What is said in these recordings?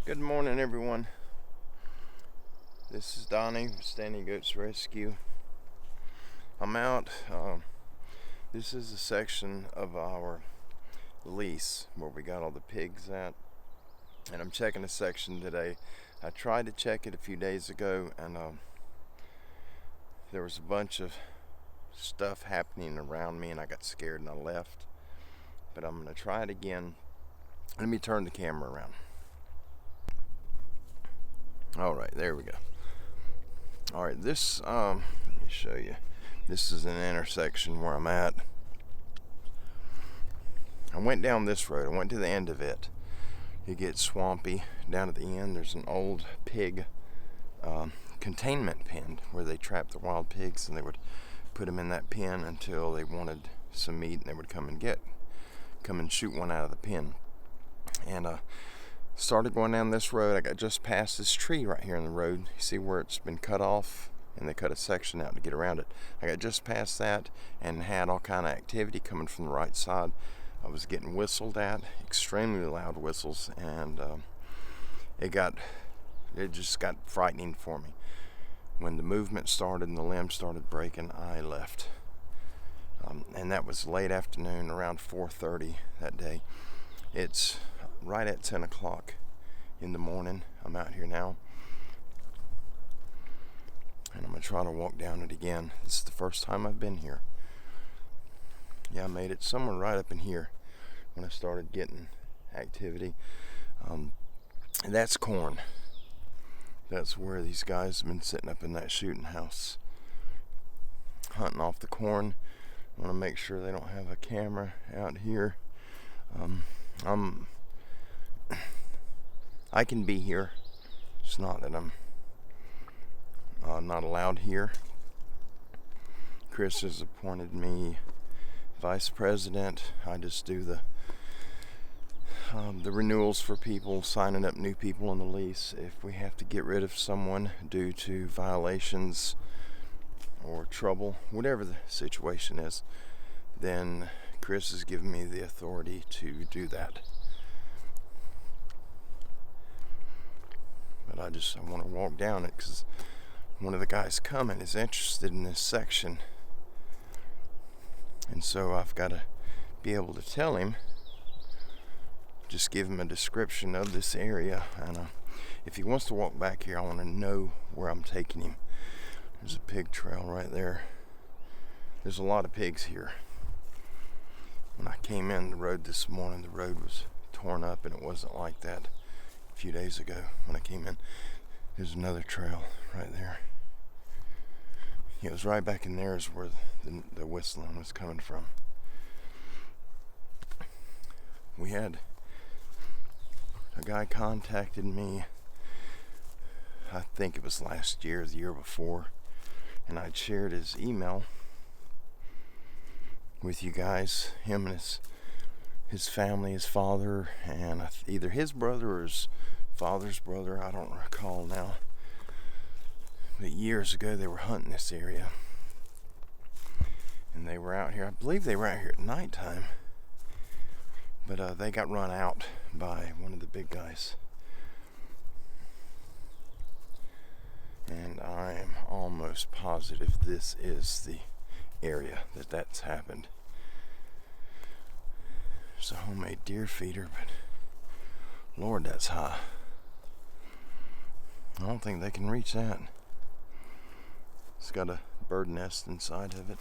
Good morning, everyone. This is Donnie with Standing Goats Rescue. I'm out. This is a section of our lease where we got all the pigs at, and I'm checking a section today. I tried to check it a few days ago, and there was a bunch of stuff happening around me, and I got scared and I left. But I'm going to try it again. Let me turn the camera around. Alright, there we go. Alright, this, let me show you. This is an intersection where I'm at. I went down this road. I went to the end of it. It gets swampy. Down at the end, there's an old pig containment pen where they trap the wild pigs, and they would put them in that pen until they wanted some meat, and they would come and shoot one out of the pen. And started going down this road. I got just past this tree right here in the road. You see where it's been cut off, and they cut a section out to get around it. I got just past that and had all kind of activity coming from the right side. I was getting whistled at, extremely loud whistles, and it just got frightening for me. When the movement started and the limbs started breaking, I left. And that was late afternoon, around 4:30 that day. It's right at 10 o'clock in the morning. I'm out here now, and I'm going to try to walk down it again. This is the first time I've been here. Yeah, I made it somewhere right up in here when I started getting activity. And that's corn. That's where these guys have been sitting up in that shooting house, hunting off the corn. I want to make sure they don't have a camera out here. I can be here. It's not that I'm not allowed here. Chris has appointed me vice president. I just do the renewals for people, signing up new people on the lease. If we have to get rid of someone due to violations or trouble, whatever the situation is, then Chris has given me the authority to do that. But I want to walk down it because one of the guys coming is interested in this section. And so I've got to be able to tell him, just give him a description of this area. And if he wants to walk back here, I want to know where I'm taking him. There's a pig trail right there. There's a lot of pigs here. When I came in the road this morning, the road was torn up, and it wasn't like that a few days ago when I came in. There's another trail right there. It was right back in there is where the whistling was coming from. We had a guy contacted me, I think it was last year, the year before, and I'd shared his email with you guys, him and his family, his father, and either his brother or his father's brother, I don't recall now. But years ago they were hunting this area, and they were out here, I believe they were out here at nighttime, but they got run out by one of the big guys. And I'm almost positive this is the area that's happened. There's a homemade deer feeder, but Lord, that's high. I don't think they can reach that. It's got a bird nest inside of it.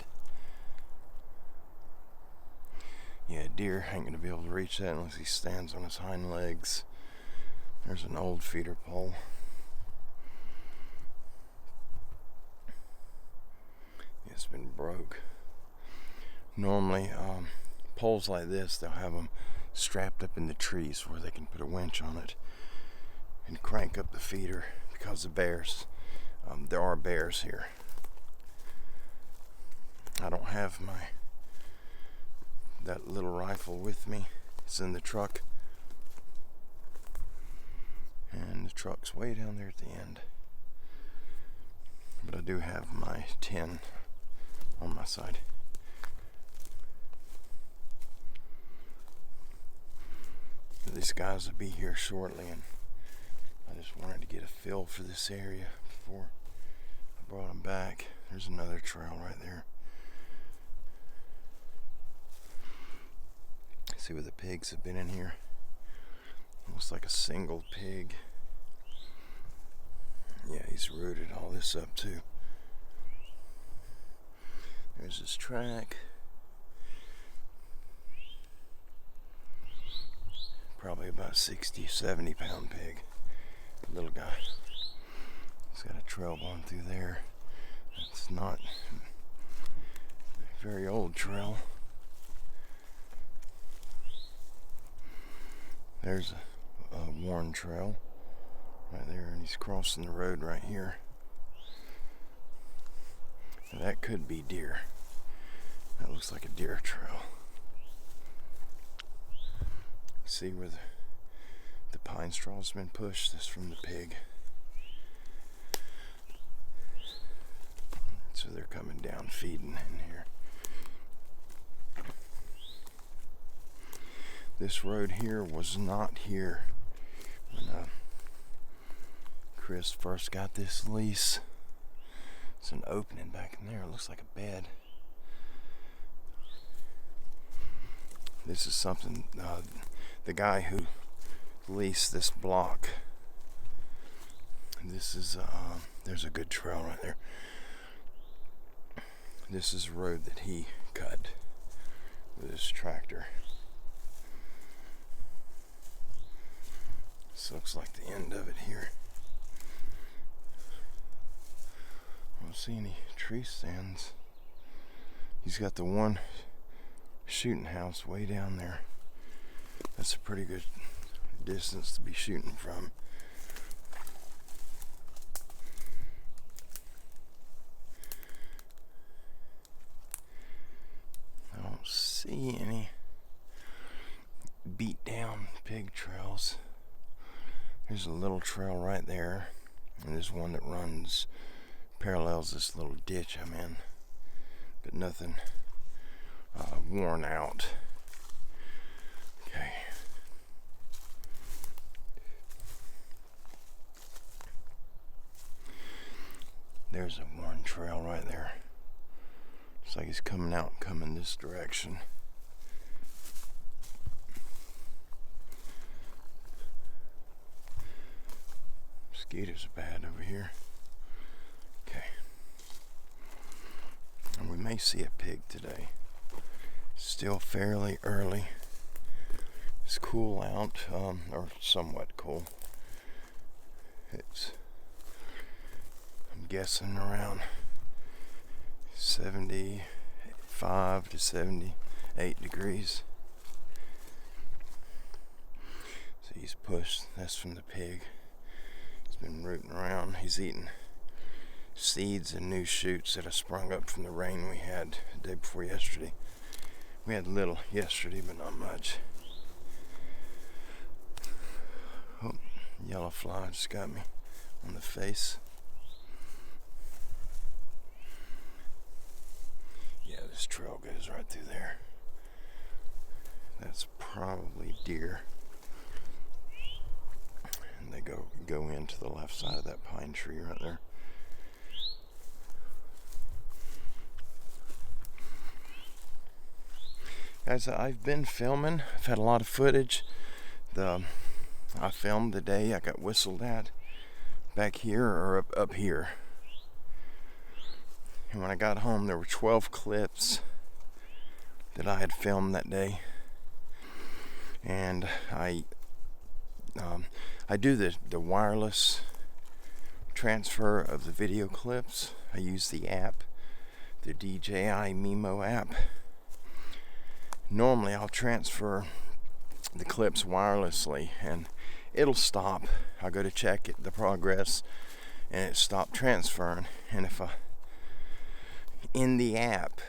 Yeah, deer ain't gonna be able to reach that unless he stands on his hind legs. There's an old feeder pole. It's been broke. Normally, poles like this, they'll have them strapped up in the trees where they can put a winch on it and crank up the feeder because of bears. There are bears here. I don't have that little rifle with me. It's in the truck, and the truck's way down there at the end. But I do have my 10 on my side. These guys will be here shortly, and I just wanted to get a feel for this area before I brought them back. There's another trail right there. See where the pigs have been in here. Looks like a single pig. Yeah, he's rooted all this up too. There's his track. Probably about 60, 70 pound pig. Little guy. He's got a trail going through there. It's not a very old trail. There's a worn trail right there, and he's crossing the road right here. Now that could be deer. That looks like a deer trail. See where the pine straw's been pushed? This from the pig. So they're coming down feeding in here. This road here was not here when Chris first got this lease. It's an opening back in there. It looks like a bed. This is something the guy who leased this block. This is there's a good trail right there. This is a road that he cut with his tractor. This looks like the end of it here. I don't see any tree stands. He's got the one shooting house way down there. That's a pretty good distance to be shooting from. I don't see any beat down pig trails. There's a little trail right there, and there's one that runs, parallels this little ditch I'm in, but nothing worn out. Okay. There's a worn trail right there. Looks like he's coming out, coming this direction. Mosquitoes are bad over here. Okay. And we may see a pig today. Still fairly early. It's cool out, or somewhat cool. It's, I'm guessing, around 75 to 78 degrees. So he's pushed. That's from the pig. He's been rooting around. He's eating seeds and new shoots that have sprung up from the rain we had the day before yesterday. We had little yesterday, but not much. Oh, yellow fly just got me on the face. Yeah, this trail goes right through there. That's probably deer. And they go into the left side of that pine tree right there. Guys, I've been filming. I've had a lot of footage. I filmed the day I got whistled at back here or up here. And when I got home, there were 12 clips that I had filmed that day. And I do the wireless transfer of the video clips. I use the app, the DJI Mimo app. Normally I'll transfer the clips wirelessly and it'll stop. I'll go to check the progress and it stopped transferring. And if in the app,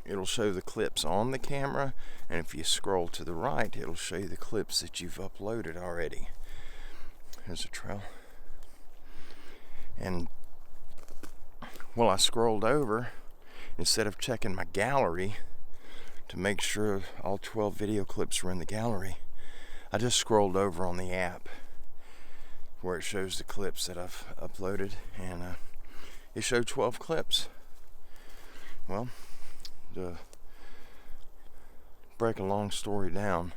it'll show the clips on the camera, and if you scroll to the right, it'll show you the clips that you've uploaded already. Here's a trail. And well, I scrolled over, instead of checking my gallery to make sure all 12 video clips were in the gallery, I just scrolled over on the app where it shows the clips that I've uploaded, and it showed 12 clips. Well, to break a long story down,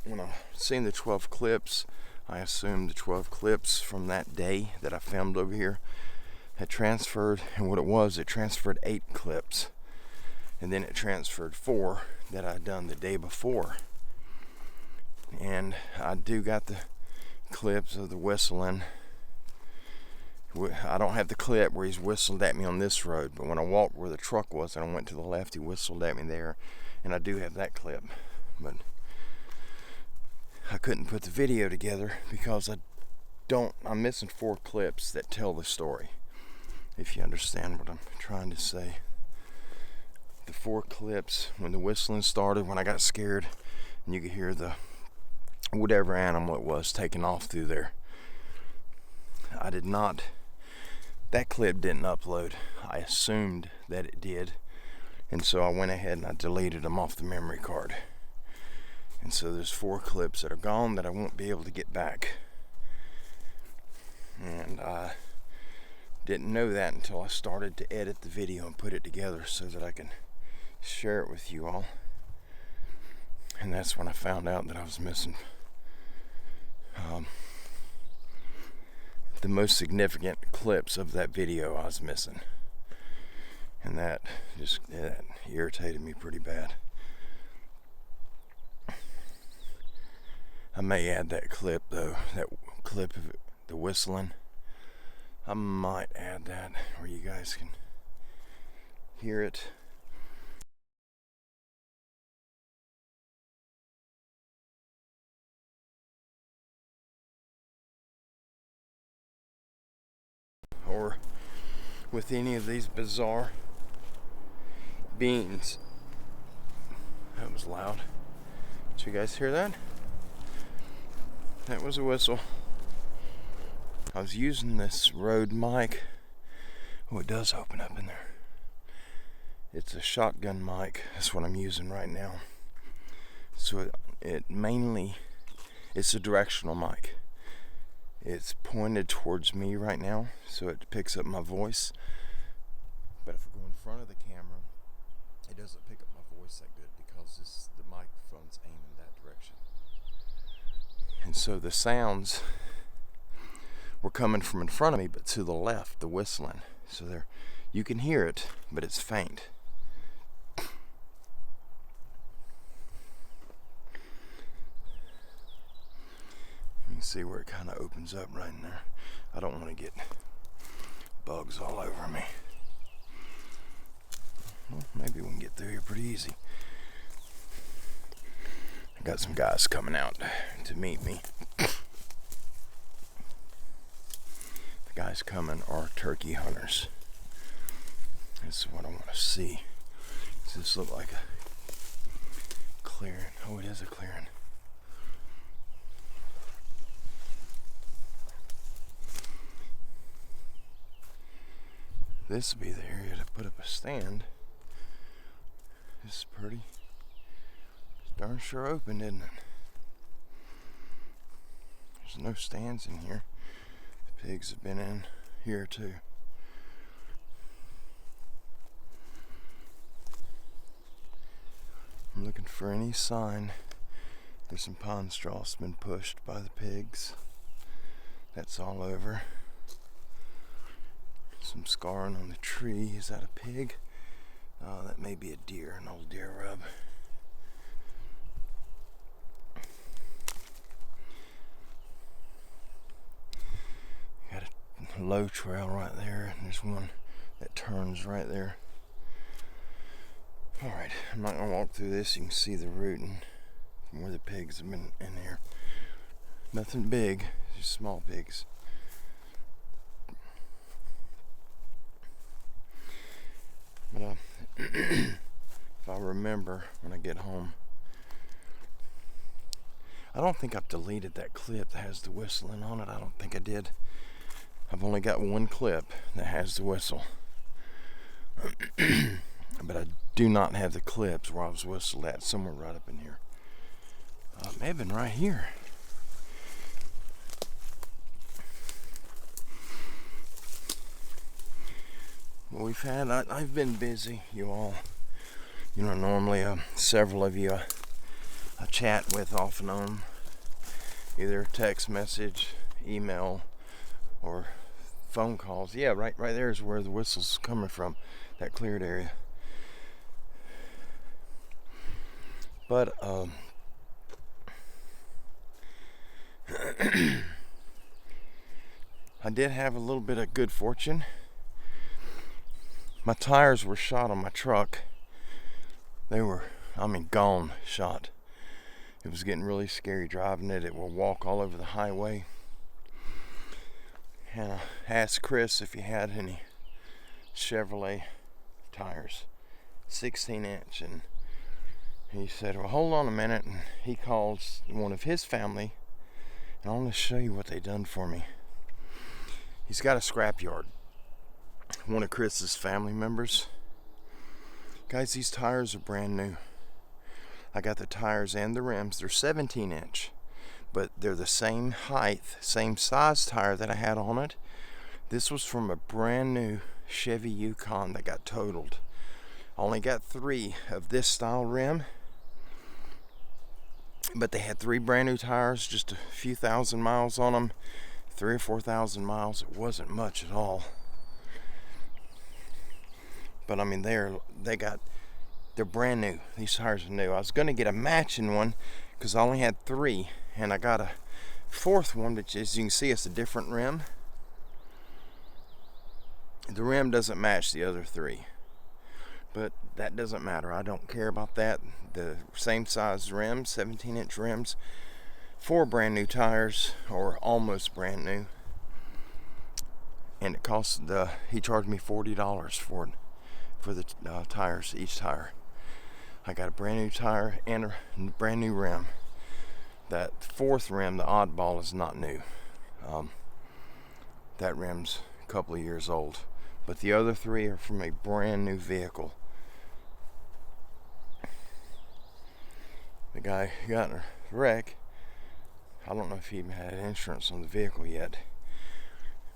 when I seen the 12 clips, I assumed the 12 clips from that day that I filmed over here had transferred, and what it was, it transferred 8 clips, and then it transferred 4 that I'd done the day before. And I do got the clips of the whistling. I don't have the clip where he's whistled at me on this road, but when I walked where the truck was and I went to the left, he whistled at me there, and I do have that clip. But I couldn't put the video together because I'm missing 4 clips that tell the story, if you understand what I'm trying to say. The 4 clips when the whistling started, when I got scared, and you could hear the whatever animal it was taking off through there. That clip didn't upload. I assumed that it did, and so I went ahead and I deleted them off the memory card. And so there's 4 clips that are gone that I won't be able to get back. And I didn't know that until I started to edit the video and put it together so that I can share it with you all. And that's when I found out that I was missing the most significant clips of that video. I was missing, and that irritated me pretty bad. I may add that clip though, that clip of the whistling. I might add that where you guys can hear it. Or with any of these bizarre beans. That was loud. Did you guys hear that? That was a whistle. I was using this Rode mic. Oh, it does open up in there. It's a shotgun mic. That's what I'm using right now. So it's a directional mic. It's pointed towards me right now, so it picks up my voice. But if I go in front of the camera, it doesn't pick up my voice that good because the microphone's aimed in that direction. And so the sounds were coming from in front of me, but to the left, the whistling. So you can hear it, but it's faint. You can see where it kind of opens up right in there. I don't want to get bugs all over me. Well, maybe we can get through here pretty easy. I got some guys coming out to meet me. The guys coming are turkey hunters. This is what I want to see. Does this look like a clearing? Oh, it is a clearing. This would be the area to put up a stand. This is pretty. It's darn sure open, isn't it? There's no stands in here. The pigs have been in here too. I'm looking for any sign. There's some pond straw that's been pushed by the pigs. That's all over. Some scarring on the tree. Is that a pig? Oh, that may be a deer, an old deer rub. Got a low trail right there, and there's one that turns right there. Alright, I'm not going to walk through this. You can see the rooting from where the pigs have been in here. Nothing big, just small pigs. But if I remember when I get home, I don't think I've deleted that clip that has the whistling on it. I don't think I did. I've only got one clip that has the whistle. But I do not have the clips where I was whistled at, somewhere right up in here. It may have been right here. I've been busy, you all. You know, normally several of you I chat with off and on, either text message, email, or phone calls. Yeah, right there is where the whistle's coming from, that cleared area. But I did have a little bit of good fortune. My tires were shot on my truck. They were, gone, shot. It was getting really scary driving it. It will walk all over the highway. And I asked Chris if he had any Chevrolet tires, 16-inch, and he said, well, hold on a minute. And he calls one of his family, and I want to show you what they done for me. He's got a scrapyard. One of Chris's family members. Guys, these tires are brand new. I got the tires and the rims. They're 17-inch, but they're the same height, same size tire that I had on it. This was from a brand new Chevy Yukon that got totaled. I only got 3 of this style rim, but they had 3 brand new tires, just a few thousand miles on them, 3,000 or 4,000 miles. It wasn't much at all. But they're brand new. These tires are new. I was going to get a matching one because I only had 3, and I got a 4th one, which, as you can see, it's a different rim. The rim doesn't match the other 3, but that doesn't matter. I don't care about that. The same size rims, 17-inch rims, 4 brand new tires, or almost brand new, and it cost he charged me $40 for it. For the tires, each tire. I got a brand new tire and a brand new rim. That 4th rim, the oddball, is not new. That rim's a couple of years old, but the other 3 are from a brand new vehicle. The guy got in a wreck. I don't know if he even had insurance on the vehicle yet.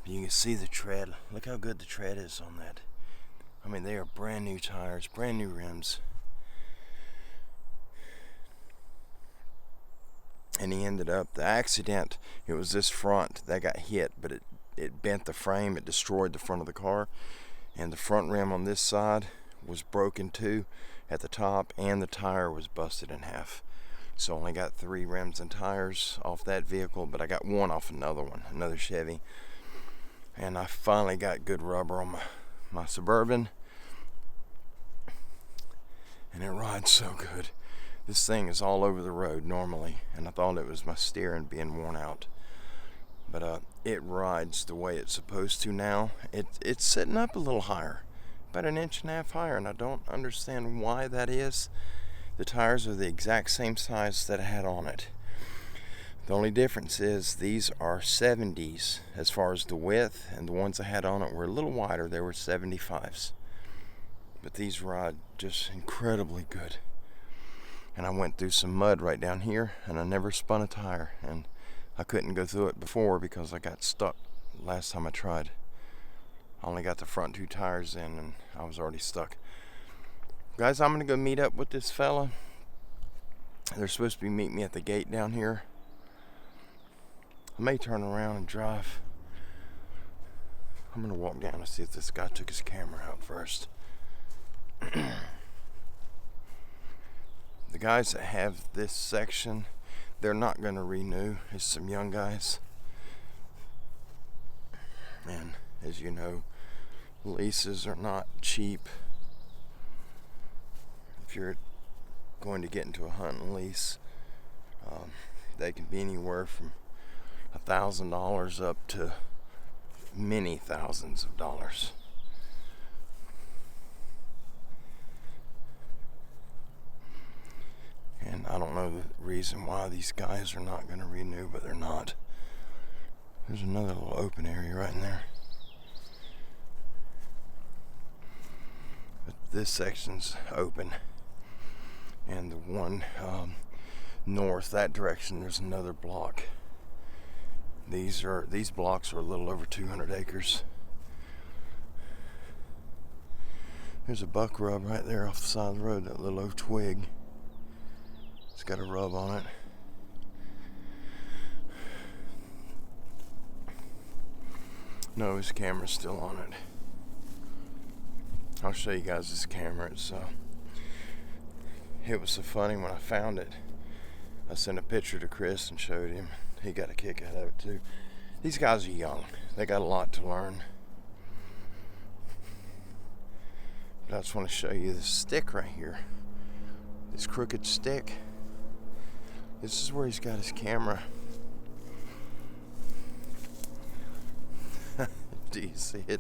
But you can see the tread. Look how good the tread is on that. They are brand new tires, brand new rims. And he ended up, the accident, it was this front that got hit, but it bent the frame, it destroyed the front of the car. And the front rim on this side was broken too at the top, and the tire was busted in half. So I only got 3 rims and tires off that vehicle, but I got 1 off another Chevy. And I finally got good rubber on my Suburban, and it rides so good. This thing is all over the road normally, and I thought it was my steering being worn out, but it rides the way it's supposed to now. It's sitting up a little higher, about 1.5 inches higher, and I don't understand why that is. The tires are the exact same size that I had on it. The only difference is these are 70s as far as the width, and the ones I had on it were a little wider. They were 75s. But these ride just incredibly good. And I went through some mud right down here, and I never spun a tire. And I couldn't go through it before because I got stuck last time I tried. I only got the front 2 tires in, and I was already stuck. Guys, I'm going to go meet up with this fella. They're supposed to be meeting me at the gate down here. I may turn around and drive. I'm going to walk down and see if this guy took his camera out first. The guys that have this section, they're not going to renew. It's some young guys. And as you know, leases are not cheap. If you're going to get into a hunting lease, they can be anywhere from $1,000 up to many thousands of dollars. And I don't know the reason why these guys are not going to renew, but they're not. There's another little open area right in there. But this section's open. And the one north, that direction, there's another block. These blocks are a little over 200 acres. There's a buck rub right there off the side of the road, that little oak twig. It's got a rub on it. No, his camera's still on it. I'll show you guys this camera. It was so funny when I found it. I sent a picture to Chris and showed him. He got a kick out of it too. These guys are young. They got a lot to learn. But I just want to show you this stick right here. This crooked stick. This is where he's got his camera. Do you see it?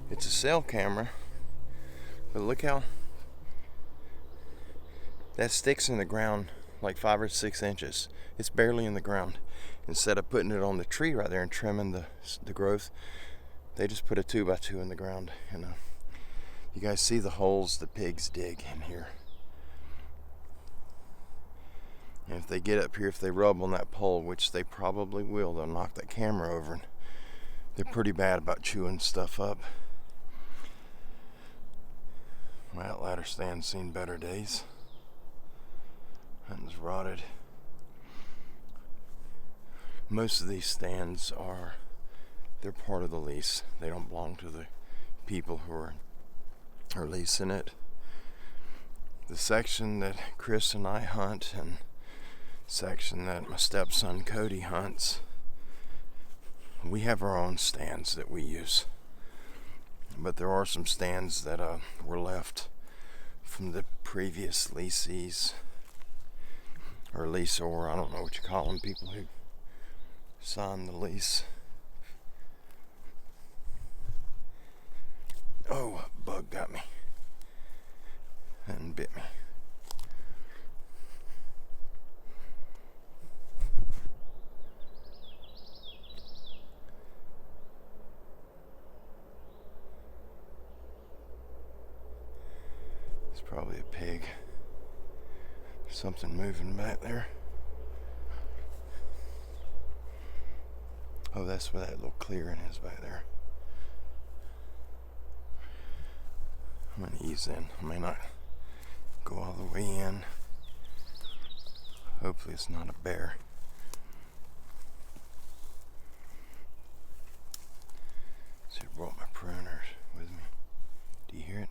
It's a cell camera, but look how that stick's in the ground like 5 or 6 inches. It's barely in the ground. Instead of putting it on the tree right there and trimming the growth, they just put a 2x2 in the ground. You guys see the holes the pigs dig in here. And if they get up here, if they rub on that pole, which they probably will, they'll knock that camera over. And they're pretty bad about chewing stuff up. My ladder stand's seen better days. Hunting's rotted. Most of these stands they're part of the lease. They don't belong to the people who are leasing it. The section that Chris and I hunt, and section that my stepson Cody hunts, we have our own stands that we use. But there are some stands that were left from the previous leasees, or leaseor, I don't know what you call them, people who signed the lease. Oh, a bug got me and bit me. Probably a pig. There's something moving back there. Oh, that's where that little clearing is back there. I'm gonna ease in. I may not go all the way in. Hopefully it's not a bear. See, I brought my pruners with me. Do you hear it?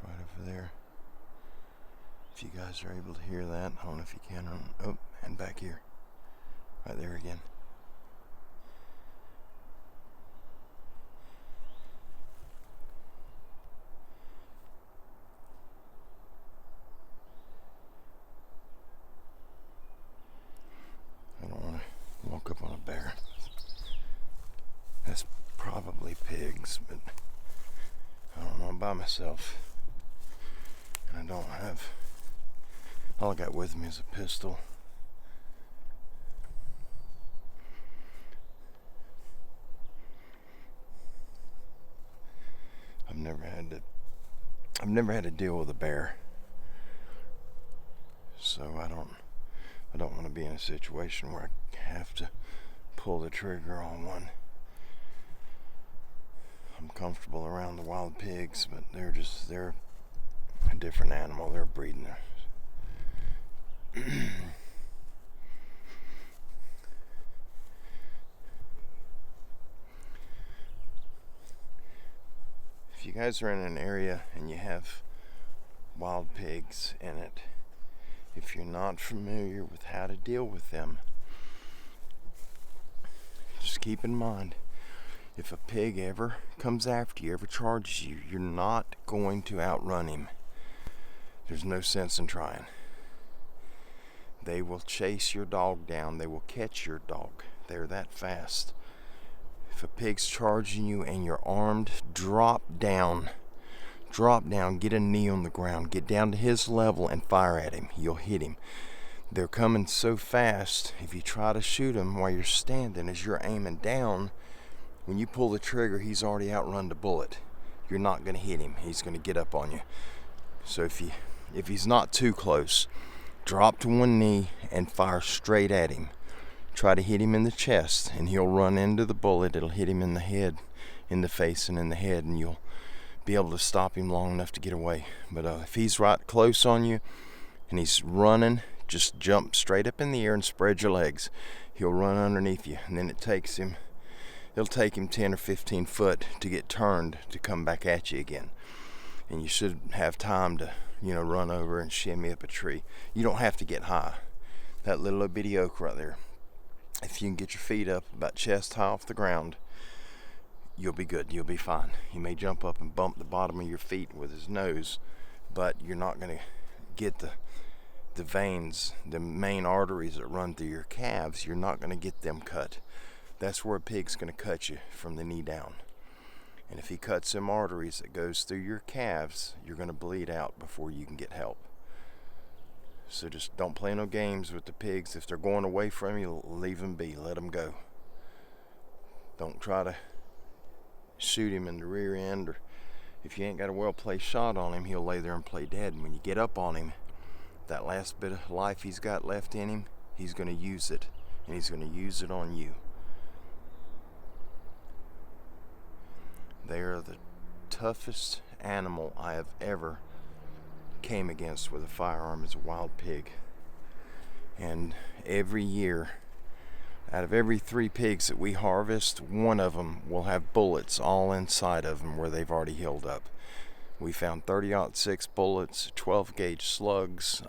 Right over there. If you guys are able to hear that, I don't know if you can. Oh, and back here. Right there again. I don't want to walk up on a bear. That's probably pigs, but I don't know. I'm by myself. I don't have, all I got with me is a pistol. I've never had to deal with a bear, so I don't want to be in a situation where I have to pull the trigger on one. I'm comfortable around the wild pigs, but they're a different animal. They're breeding. If you guys are in an area and you have wild pigs in it, if you're not familiar with how to deal with them, just keep in mind, if a pig ever comes after you, ever charges you, you're not going to outrun him. There's no sense in trying. They will chase your dog down. They will catch your dog. They're that fast. If a pig's charging you and you're armed, drop down. Drop down, get a knee on the ground, get down to his level and fire at him. You'll hit him. They're coming so fast, if you try to shoot them while you're standing, as you're aiming down, When you pull the trigger, he's already outrun the bullet. You're not going to hit him. He's going to get up on you. So if he's not too close, drop to one knee and fire straight at him. Try to hit him in the chest, and he'll run into the bullet. It'll hit him in the head, in the face, and in the head, and you'll be able to stop him long enough to get away. But if he's right close on you and he's running, just jump straight up in the air and spread your legs. He'll run underneath you, and then it'll take him 10 or 15 foot to get turned to come back at you again. And you should have time to, run over and shimmy up a tree. You don't have to get high. That little bitty oak right there, if you can get your feet up about chest high off the ground, you'll be good. You'll be fine. He may jump up and bump the bottom of your feet with his nose, but you're not going to get the veins, the main arteries that run through your calves. You're not going to get them cut. That's where a pig's going to cut you, from the knee down. And if he cuts them arteries that goes through your calves, you're going to bleed out before you can get help. So just don't play no games with the pigs. If they're going away from you, leave them be. Let them go. Don't try to shoot him in the rear end, or if you ain't got a well-placed shot on him, he'll lay there and play dead. And when you get up on him, that last bit of life he's got left in him, he's going to use it, and he's going to use it on you. They are the toughest animal I have ever came against with a firearm, is a wild pig. And every year, out of every 3 pigs that we harvest, one of them will have bullets all inside of them where they've already healed up. We found 30-06 bullets, 12-gauge slugs,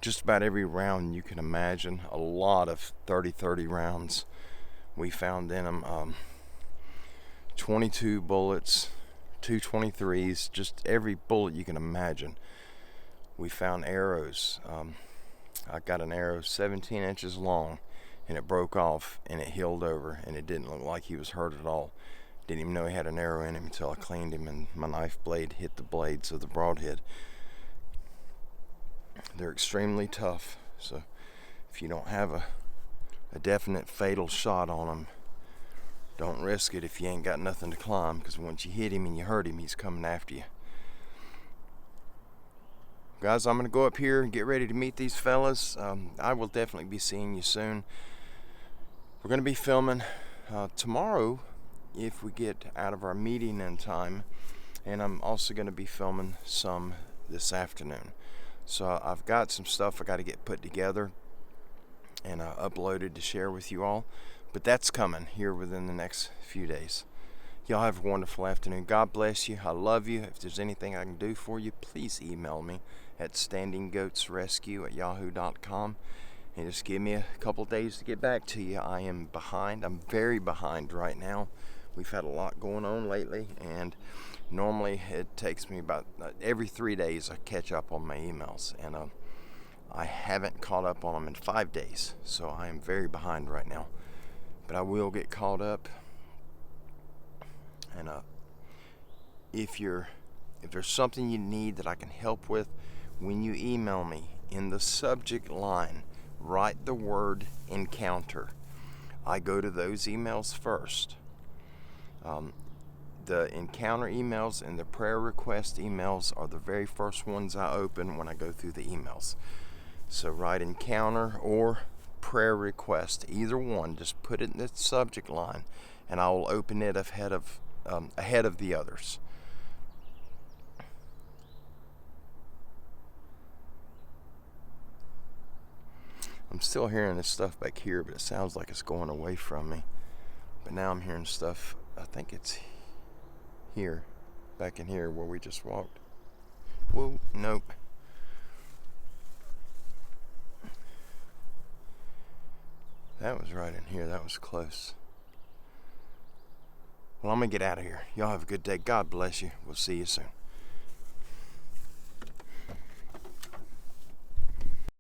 just about every round you can imagine. A lot of 30-30 rounds we found in them. 22 bullets, 223s, just every bullet you can imagine. We found arrows. I got an arrow 17 inches long, and it broke off and it healed over, and it didn't look like he was hurt at all. Didn't even know he had an arrow in him until I cleaned him and my knife blade hit the blades of the broadhead. They're extremely tough, so if you don't have a definite fatal shot on them, don't risk it if you ain't got nothing to climb, because once you hit him and you hurt him, he's coming after you. Guys, I'm going to go up here and get ready to meet these fellas. I will definitely be seeing you soon. We're going to be filming tomorrow if we get out of our meeting in time, and I'm also going to be filming some this afternoon. So I've got some stuff I got to get put together and uploaded to share with you all. But that's coming here within the next few days. Y'all have a wonderful afternoon. God bless you. I love you. If there's anything I can do for you, please email me at standinggoatsrescue@yahoo.com. And just give me a couple days to get back to you. I am behind. I'm very behind right now. We've had a lot going on lately, and normally it takes me about every 3 days I catch up on my emails. And I haven't caught up on them in 5 days. So I am very behind right now. But I will get caught up, and if there's something you need that I can help with, when you email me, in the subject line, write the word encounter. I go to those emails first. The encounter emails and the prayer request emails are the very first ones I open when I go through the emails. So write encounter or prayer request, either one. Just put it in the subject line, and I will open it ahead of the others. I'm still hearing this stuff back here, but it sounds like it's going away from me. But now I'm hearing stuff. I think it's here, back in here where we just walked. Whoa, nope. That was right in here. That was close. Well, I'm going to get out of here. Y'all have a good day. God bless you. We'll see you soon.